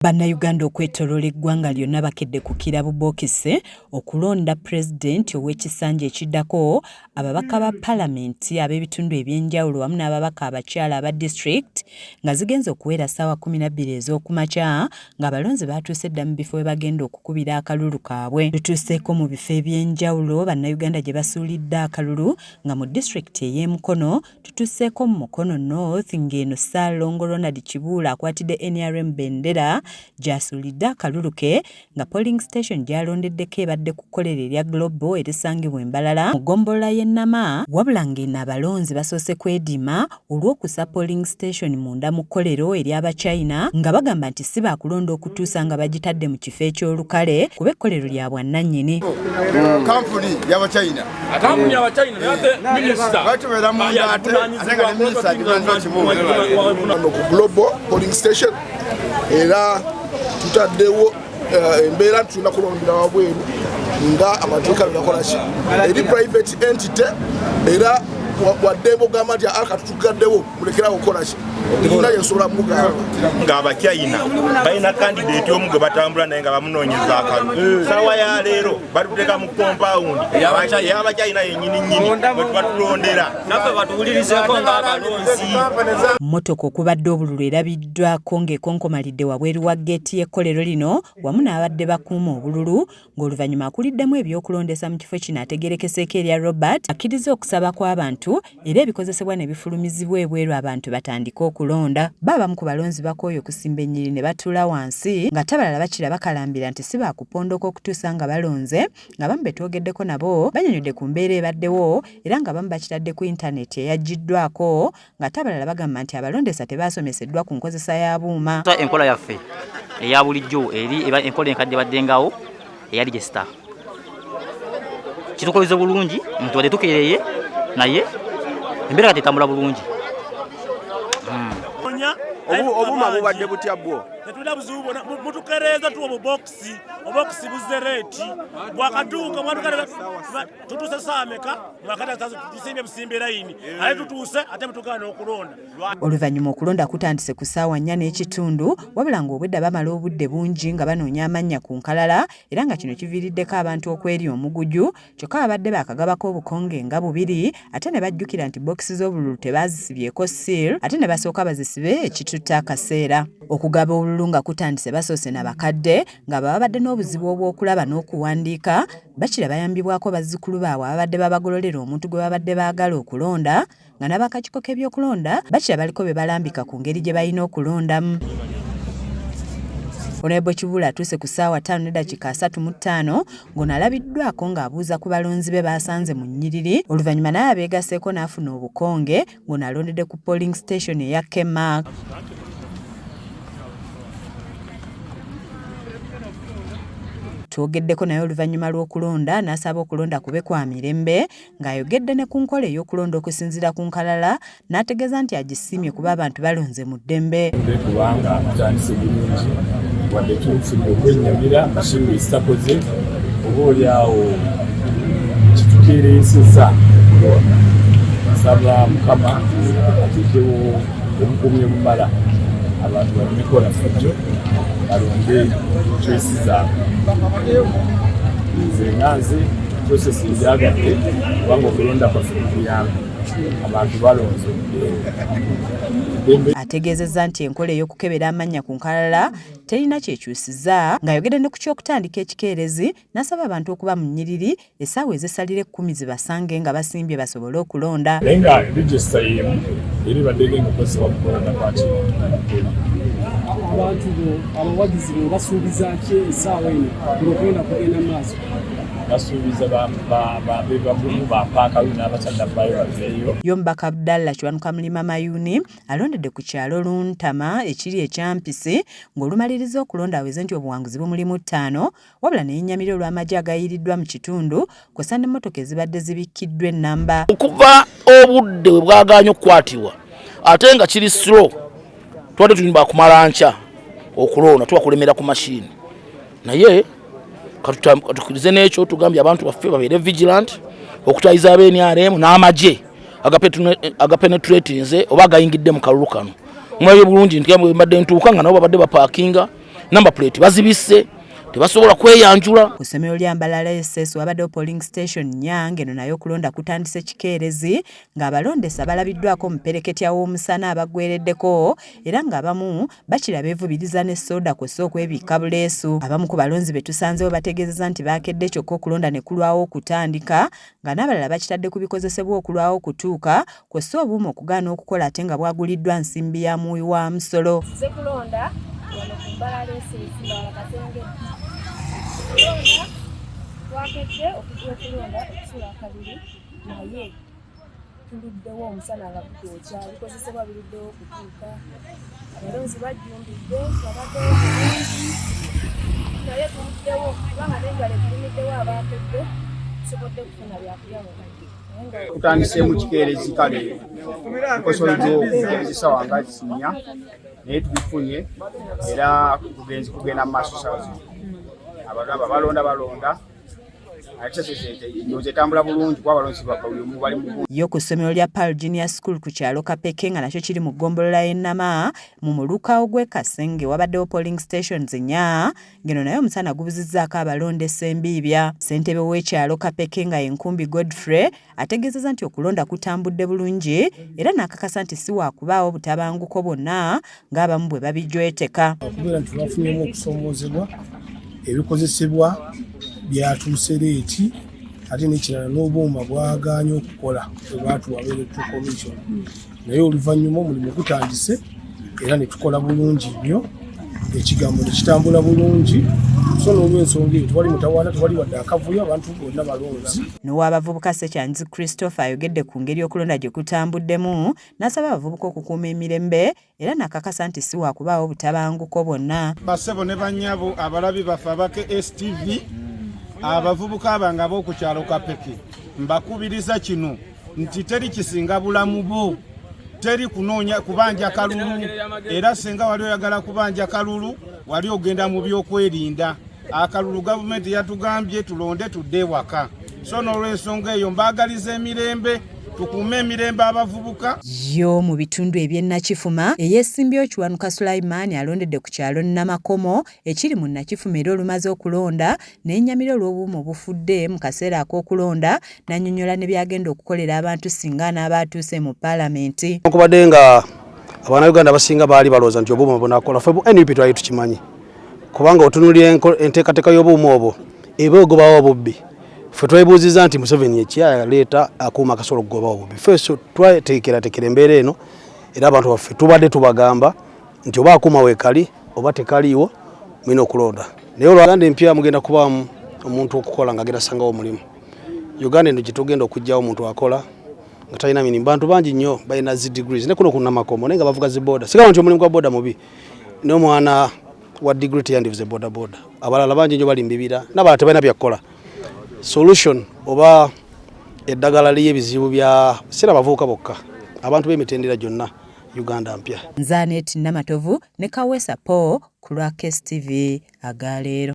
Bannayuganda okwetoloola eggwanga lyonna bakedde ku kirabu bokise okulonda pulezidenti ow'ekisanja ekiddako, ababaka ba paalamenti ab'ebitundu ebyenjawulo wamu n'ababaka abakyala aba disitulikiti nga zigenze okuwera ssaawa 12 ez'okumakya ng'abalonzi baatuuse dda mu bifo we bagenda okukubira akalulu kaabwe. Tutuuseeko mu bifo ebyenjawulo bannayuganda gye basuulidde akalulu nga mu disitulikiti ey'e Mukono tutuuseeko mu Mukono North ng'eno Ssaalongo Ronald Kibuula akwatidde NRM bendera gy'asuulidde akalulu ke nga polling station gy'alondeddeko ebadde ku kkolero erya Global erisangibwa Mbalala mu ggombolola y'e Nama, wabula ng'eno abalonzi basoose kwediima olw'okussa polling station munda mu kkolero ery'Abachina nga bagamba nti si baakulonda okutuusa nga bagitadde mu kifo eky'olukale kuba ekkolero lya bwannannyini. Kampuni y'Abachina ate minisita batubera mu ate nga ne minisita ku Global polling station era tutaddewo embeera tulina kulondera wabweru nga amateeka binakola ki eri private entity era wadde bogamba nti akatugaddewo mulekerawo okukola ki tulina yensobola mugamba ng'Abachina balina kandidate omu gwe batambula naye nga bamunoonyeza akalulu. Saawa ya leero batuteeka mu kompawundi y'Abachina yennyini bwe tubatulondera naffe batuwulirizeeko ng'abalonzi. Mmotoka okubadde obululu erabiddwako ng'ekonkomalidde wabweru wa geeti y'ekkolero lino wamu n'abadde bakuuma obululu ng'oluvannyuma akuliddemu ebyokulondesa mu kifo kino ategerekeseeko erya Robert akkiriza okusaba kw'abantu era ebikozesebwa ne bifulumizibwa ebweru abantu batandike okulonda. Baabamu ku balonzi bakooye okusimba ennyiri ne batuula wansi nga tabalala bakira bakalambira nti si baakupondoka okutuusa nga balonze, nga bamu betwogeddeko nabo banyonyodde ku mbeera ebaddewo era nga bamu bakitadde ku intaneti eyaggiddwako nga tabalala bagamba nti abalondesa tebaasomeseddwa ku nkozesa ya buuma. Enkola yaffe eya bulijjo eri enkola enkadde baddengawo eya register kitukoleze bulungi nti wadde tukeereye naye embeera kati etambula bulungi. Obuma bubadde butya bwo? Tetulina buzibu bwonna mutukereeza tuwa obubokisi buzze reeti bwakatuuka tutuuse ssaawa meka mwakati tusimbye busimbe layini ate tutuuse ate mutugaana okulonda. Oluvannyuma okulonda kutandise ku ssaawa 4:30 wabula ng'obwedda bamala obudde bungi nga banoonya amannya ku nkalala era nga kino kiviiriddeko abantu okwerya omuguju kyokka babadde baakagabako obukonge nga 2 ate ne bajjukira nti bokisi z'obululu tebaazisibyeko seal ate ne basooka bazisibe ekitutte akaseera. Okugaba obululu nga kutandise basoose n'abakadde nga babadde n'obuzibu obw'okulaba n'okuwandiika bakira bayambibwako bazzukulu baabwe ababadde babagololera omuntu gwe babadde baagala okulonda nga n'abakakiiko k'ebyokulonda bakira baliko be balambika ku ngeri gye balina okulondamu. Honorable Kibuula atuuse ku ssaawa 5:35 ng'ono alabiddwako ng'abuuza ku balonzi be baasanze mu nnyiriri oluvannyuma naye abeegaseeko n'afuna obukonge ng'ono alondedde ku polling station eya Kemark. Twogeddeko naye oluvannyuma lw'okulonda n'asaba okulonda kube kwa mirembe ng'ayogedde ne ku nkola ey'okulonda okusinziira ku nkalala n'ategeeza nti agisiimye kuba abantu balonze mu ddembe. Kubanga tutandise bulungi wadde tufunye okwennyamira mashini ezitakoze oba oliawo kitukeereeseza okulonda. Nsaba Mukama ateekewo obukuumi obumala abantu balmekola fujjo balonde choice zaabwe. Nze nanze process ezyagadde kubanga okulonda kwaffe kuyamba abantu balonze. Ategeezezza nti enkola ey'okukebera amannya ku nkalala terina kyekyusiza ng'ayogedde ne ku ky'okutandika ekikeerezi n'asaba abantu okuba mu nnyiriri essaawa ezisalira 10 zibasange nga basimbye basobole okulonda. Naye nga register y'emu eri badde genga okozesebwa mu kulonda kwaki abantu abawagizi be basuubiza ki essaawa eno olw'okugenda kugenda maaso? Basuubiza bebagumu bapaakalu n'abakyaddabayo baveeyo. Yombaka Abdallah Kiwanuka Mulima Mayuni alondedde ku kyalo Luntama ekiri ekyampisi ng'olumaliriza okulonda aweze nti obuwanguzi bumulimu 5 wabula n'ennyamira olw'amagye agayiriddwa mu kitundu kw'ossa n'emmotoka ezibadde zibikkiddwa ennamba. Okuva obudde bwe bwagaanye okukwatibwa ate nga kiri slow twadde tulimba kumala nkya okulonda tubakulemera ku mashini naye katukirize n'ekyo tugambye abantu baffe babeere vigilant okutayiza ab'NRM n'amagye agapenetratinze oba agayingidde mu kalulu kano. Mwaye bulungi nti mbadde ntuuka nga nabo babadde bapaakinga number plate bazibisse tebasobola kweyanjula. Ku ssomero lya Mbalala SS wabaddewo polling station Nyange eno nayo okulonda kutandise kikeerezi ng'abalondesa balabiddwako mu pereketya w'omusana abaggwereddeko era ng'abamu bakira beevubiriza ne soda kw'ossa okwebikka buleesu. Abamu ku balonzi be tusanzeewo bategeezezza nti baakedde kyokka okulonda ne kulwawo okutandika nga n'abalala bakitadde ku bikozesebwa okulwawo okutuuka kw'ossa obuumu okugaana okukola ate nga bwaguliddwa nsimbi ya muwi wa musolo. Kulonda wano ku Mbalala SS Mbalala Kasenge wakedde okujja okulonda okusula akabiri naye tuluddewo omusana nga gutooca bikozesebwa biruddewo okutuuka abalonzi bajjumbidde babaddewo bulungi naye tuluddewo kubanga n'enjala etulimiddewo abaakedde tusobodde kufuna byakulya mu tutandise mu kikeerezi kale nkosoleddewo okugezesawa nga kisinya naye tubifunye era tugenzi kugenda mu maaso sawa zino abantu balonda etambula bulungi kuba abalonzi bali mu yo ku ssomero lya Pearl Junior School ku kyalo Kapeke nga nakyo kiri mu ggombolola y'Ennama mu muluka ogw'e Kasenge wabaddewo polling stations 4 ngeno naye omusana gubuzizzaako abalondesa embiibya. Ssentebe w'ekyalo Kapeke nga Enkumbi Godfrey ategeezezza nti okulonda kutambudde bulungi era n'akakasa nti si waakubaawo butabanguko bwonna ng'abamu bwe babijweteka. Okubeera nti bafunyeemu okusoomoozebwa ebikozesebwa byatuuse leeti ate n'ekirala n'obuuma bwagaanye okukola bwebatuwa Electoral Commission naye oluvannyuma omulimu gutandise era ne tukola bulungi nnyo ekigambo ne kitambula bulungi so n'olw'ensonga eyo tewali mutawaana tewali wadde akavuyo abantu bonna balonzi. N'ow'abavubuka Ssekyanzi Christopher ayogedde ku ngeri okulonda gye kutambuddemu n'asaba abavubuka okukuuma emirembe era n'akakasa nti si waakubaawo butabanguko bwonna. Bassebo ne bannyabo abalabi baffe abake STV abavubuka abange ab'oku kyalo Kapeke mbakubiriza kino nti teri kisinga bulamu bwo teri kunoonya kubanja kalulu era singa wali oyagala kubanja kalulu wali ogenda mu byokwerinda akalulu gavumenti yatugambye tulonde tudde waka so n'olw'ensonga eyo mbaagaliza emirembe tukuume emirembe abavubuka. Yo mu bitundu eby'Ennakifuma eyeesimbyewo Kiwanuka Sulaiman alondedde ku kyalo Namakomo ekiri mu Nnakifuma era olumaze okulonda n'ennyamira olw'obuuma obufudde mu kaseera ak'okulonda n'annyonnyola ne byagenda okukolera abantu singa n'abaatuuse mu paalamenti. Okubadde nga Abannayuganda abasinga baali balowooza nti obuuma bunakola ffe NUP twali tukimanyi kubanga otunuulira enteekateeka y'obuuma obwo eba ogobawo obubbi. Ffe twebuuziza nti Museveni ekyaleeta akuuma akasobola okugobawo obubbi. Ffe twateekerateekera embeera eno era abantu baffe tubadde tubagamba nti oba akuuma weekali oba tekaliiwo mulina okulonda. Naye Uganda empya mugenda kubaamu omuntu okukola ng'agenda sangawo omulimu. Uganda eno gye tugenda okugyawo omuntu akola nga talina mirimu. Bantu bangi nnyo balina zi degrees ne kuno ku Namakomo naye nga bavuga zi boda. Sigamba nti omulimu gwa boda mubi naye omwana wa degree teyandivuze boda. Abalala bangi nnyo bali mu bibira n'abalala tebalina byakukola. Solution oba eddagala ly'ebizibu bya sira bavubuka bokka abantu b'emitendera gyonna Uganda mpya. Nzanet Namatovu ne Kawesa Paul ku lwa KSTV agaleero.